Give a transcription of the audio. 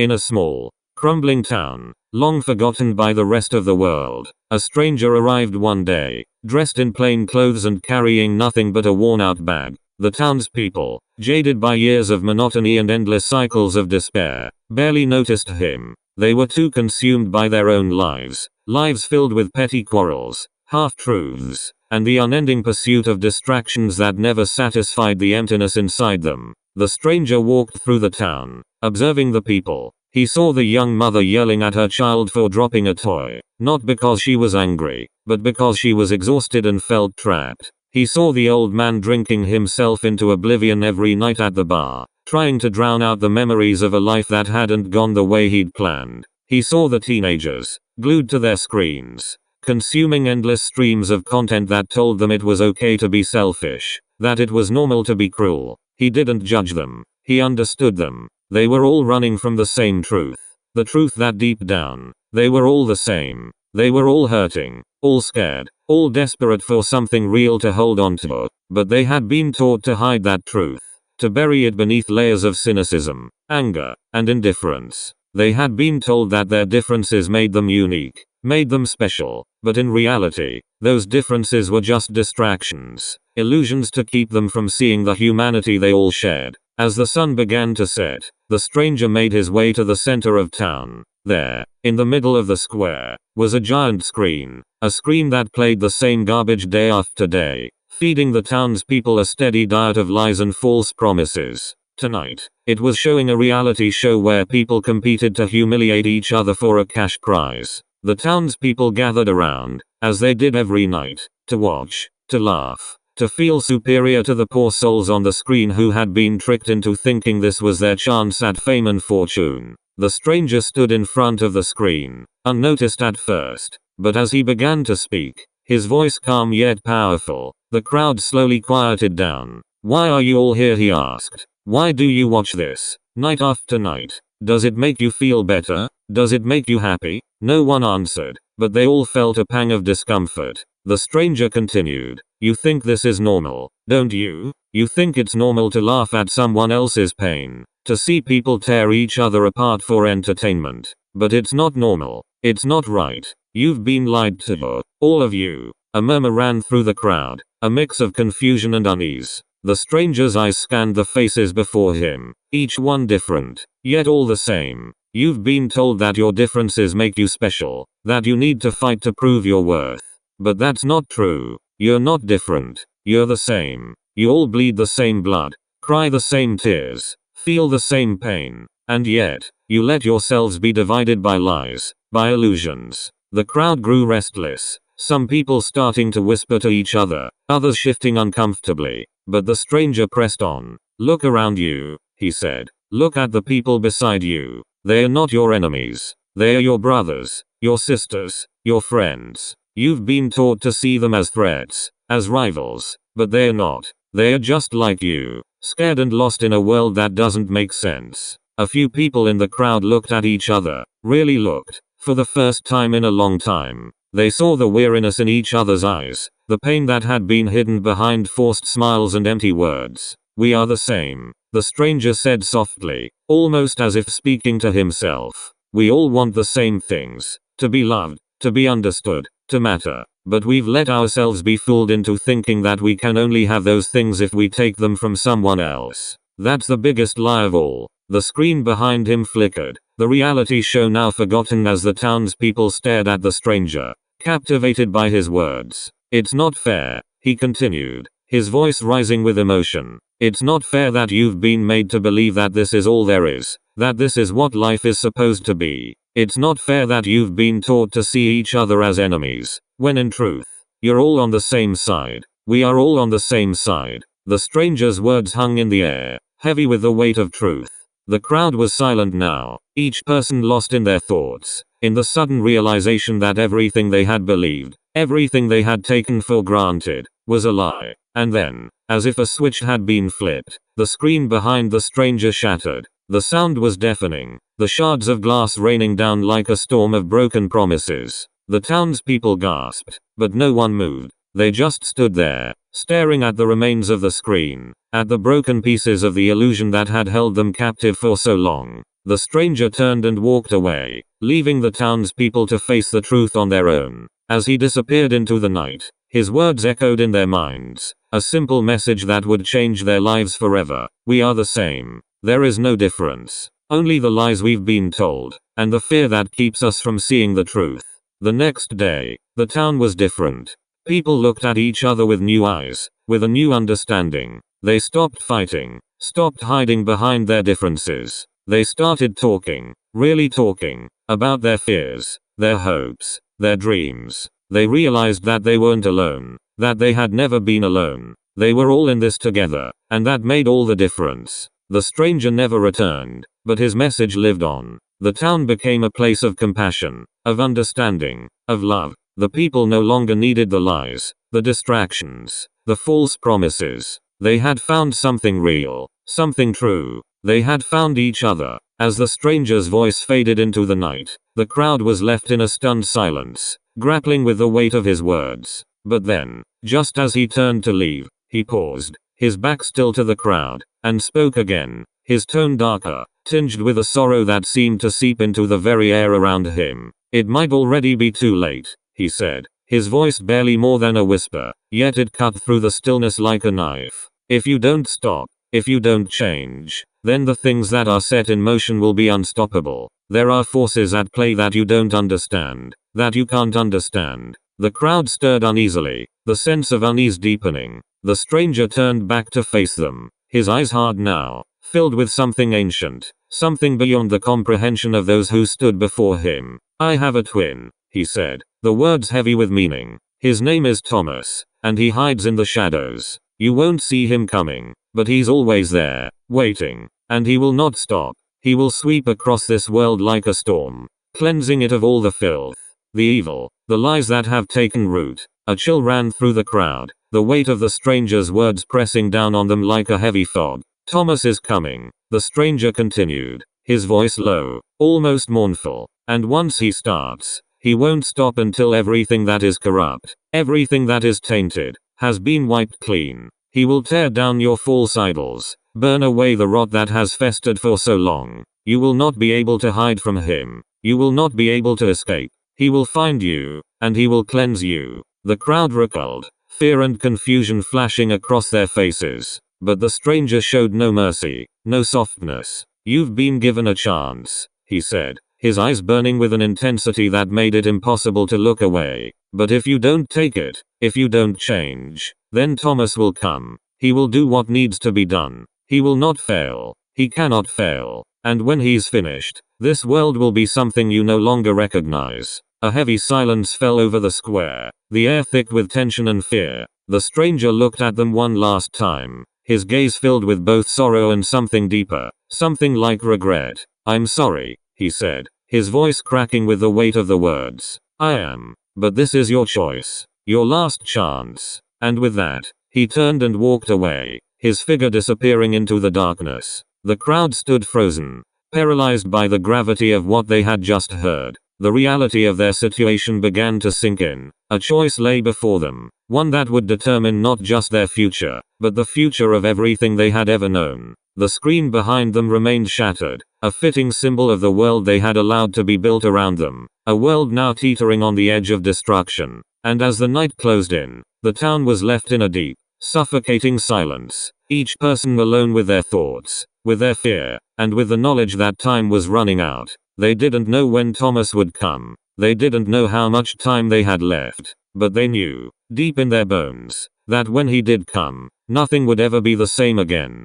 In a small, crumbling town, long forgotten by the rest of the world, a stranger arrived one day, dressed in plain clothes and carrying nothing but a worn-out bag. The townspeople, jaded by years of monotony and endless cycles of despair, barely noticed him. They were too consumed by their own lives filled with petty quarrels, half-truths, and the unending pursuit of distractions that never satisfied the emptiness inside them. The stranger walked through the town, observing the people. He saw the young mother yelling at her child for dropping a toy, not because she was angry, but because she was exhausted and felt trapped. He saw the old man drinking himself into oblivion every night at the bar, trying to drown out the memories of a life that hadn't gone the way he'd planned. He saw the teenagers, glued to their screens, consuming endless streams of content that told them it was okay to be selfish, that it was normal to be cruel. He didn't judge them. He understood them. They were all running from the same truth. The truth that deep down, they were all the same. They were all hurting, all scared, all desperate for something real to hold on to. But they had been taught to hide that truth, to bury it beneath layers of cynicism, anger, and indifference. They had been told that their differences made them unique, made them special. But in reality, those differences were just distractions, illusions to keep them from seeing the humanity they all shared. As the sun began to set, the stranger made his way to the center of town. There, in the middle of the square, was a giant screen. A screen that played the same garbage day after day, feeding the townspeople a steady diet of lies and false promises. Tonight, it was showing a reality show where people competed to humiliate each other for a cash prize. The townspeople gathered around, as they did every night, to watch, to laugh, to feel superior to the poor souls on the screen who had been tricked into thinking this was their chance at fame and fortune. The stranger stood in front of the screen, unnoticed at first, but as he began to speak, his voice calm yet powerful, the crowd slowly quieted down. "Why are you all here?" he asked. "Why do you watch this, night after night? Does it make you feel better? Does it make you happy?" No one answered, but they all felt a pang of discomfort. The stranger continued, "You think this is normal, don't you? You think it's normal to laugh at someone else's pain, to see people tear each other apart for entertainment. But it's not normal. It's not right. You've been lied to. All of you." A murmur ran through the crowd, a mix of confusion and unease. The stranger's eyes scanned the faces before him, each one different, yet all the same. "You've been told that your differences make you special, that you need to fight to prove your worth. But that's not true. You're not different. You're the same. You all bleed the same blood, cry the same tears, feel the same pain. And yet, you let yourselves be divided by lies, by illusions." The crowd grew restless, some people starting to whisper to each other, others shifting uncomfortably. But the stranger pressed on. "Look around you," he said. "Look at the people beside you. They are not your enemies. They are your brothers, your sisters, your friends. You've been taught to see them as threats, as rivals, but they're not. They are just like you, scared and lost in a world that doesn't make sense." A few people in the crowd looked at each other, really looked, for the first time in a long time. They saw the weariness in each other's eyes, the pain that had been hidden behind forced smiles and empty words. "We are the same," the stranger said softly, almost as if speaking to himself. "We all want the same things, to be loved, to be understood, to matter. But we've let ourselves be fooled into thinking that we can only have those things if we take them from someone else. That's the biggest lie of all." The screen behind him flickered, the reality show now forgotten as the townspeople stared at the stranger, captivated by his words. "It's not fair," he continued, his voice rising with emotion. "It's not fair that you've been made to believe that this is all there is, that this is what life is supposed to be. It's not fair that you've been taught to see each other as enemies, when in truth, you're all on the same side. We are all on the same side." The stranger's words hung in the air, heavy with the weight of truth. The crowd was silent now, each person lost in their thoughts, in the sudden realization that everything they had believed, everything they had taken for granted, was a lie. And then, as if a switch had been flipped, the screen behind the stranger shattered. The sound was deafening, the shards of glass raining down like a storm of broken promises. The townspeople gasped, but no one moved. They just stood there, staring at the remains of the screen, at the broken pieces of the illusion that had held them captive for so long. The stranger turned and walked away, leaving the townspeople to face the truth on their own. As he disappeared into the night, his words echoed in their minds, a simple message that would change their lives forever. We are the same. There is no difference. Only the lies we've been told, and the fear that keeps us from seeing the truth. The next day, the town was different. People looked at each other with new eyes, with a new understanding. They stopped fighting, stopped hiding behind their differences. They started talking, really talking, about their fears, their hopes, their dreams. They realized that they weren't alone, that they had never been alone. They were all in this together, and that made all the difference. The stranger never returned, but his message lived on. The town became a place of compassion, of understanding, of love. The people no longer needed the lies, the distractions, the false promises. They had found something real, something true. They had found each other. As the stranger's voice faded into the night, the crowd was left in a stunned silence, grappling with the weight of his words. But then, just as he turned to leave, he paused, his back still to the crowd, and spoke again, his tone darker, tinged with a sorrow that seemed to seep into the very air around him. It might already be too late, he said, his voice barely more than a whisper, yet it cut through the stillness like a knife. If you don't stop, if you don't change, then the things that are set in motion will be unstoppable. There are forces at play that you don't understand, that you can't understand. The crowd stirred uneasily, the sense of unease deepening. The stranger turned back to face them, his eyes hard now, filled with something ancient, something beyond the comprehension of those who stood before him. I have a twin, he said, the words heavy with meaning. His name is Thomas, and he hides in the shadows. You won't see him coming, but he's always there, waiting, and he will not stop. He will sweep across this world like a storm, cleansing it of all the filth, the evil, the lies that have taken root. A chill ran through the crowd, the weight of the stranger's words pressing down on them like a heavy fog. Thomas is coming, the stranger continued, his voice low, almost mournful, and once he starts, he won't stop until everything that is corrupt, everything that is tainted, has been wiped clean. He will tear down your false idols, burn away the rot that has festered for so long. You will not be able to hide from him. You will not be able to escape. He will find you, and he will cleanse you. The crowd recoiled, fear and confusion flashing across their faces. But the stranger showed no mercy, no softness. You've been given a chance, he said, his eyes burning with an intensity that made it impossible to look away. But if you don't take it, if you don't change, then Thomas will come. He will do what needs to be done. He will not fail. He cannot fail. And when he's finished, this world will be something you no longer recognize. A heavy silence fell over the square, the air thick with tension and fear. The stranger looked at them one last time, his gaze filled with both sorrow and something deeper, something like regret. I'm sorry, he said, his voice cracking with the weight of the words. I am. But this is your choice, your last chance. And with that, he turned and walked away, his figure disappearing into the darkness. The crowd stood frozen, paralyzed by the gravity of what they had just heard. The reality of their situation began to sink in. A choice lay before them, one that would determine not just their future, but the future of everything they had ever known. The screen behind them remained shattered, a fitting symbol of the world they had allowed to be built around them, a world now teetering on the edge of destruction. And as the night closed in, the town was left in a deep, suffocating silence, each person alone with their thoughts, with their fear, and with the knowledge that time was running out. They didn't know when Thomas would come. They didn't know how much time they had left. But they knew, deep in their bones, that when he did come, nothing would ever be the same again.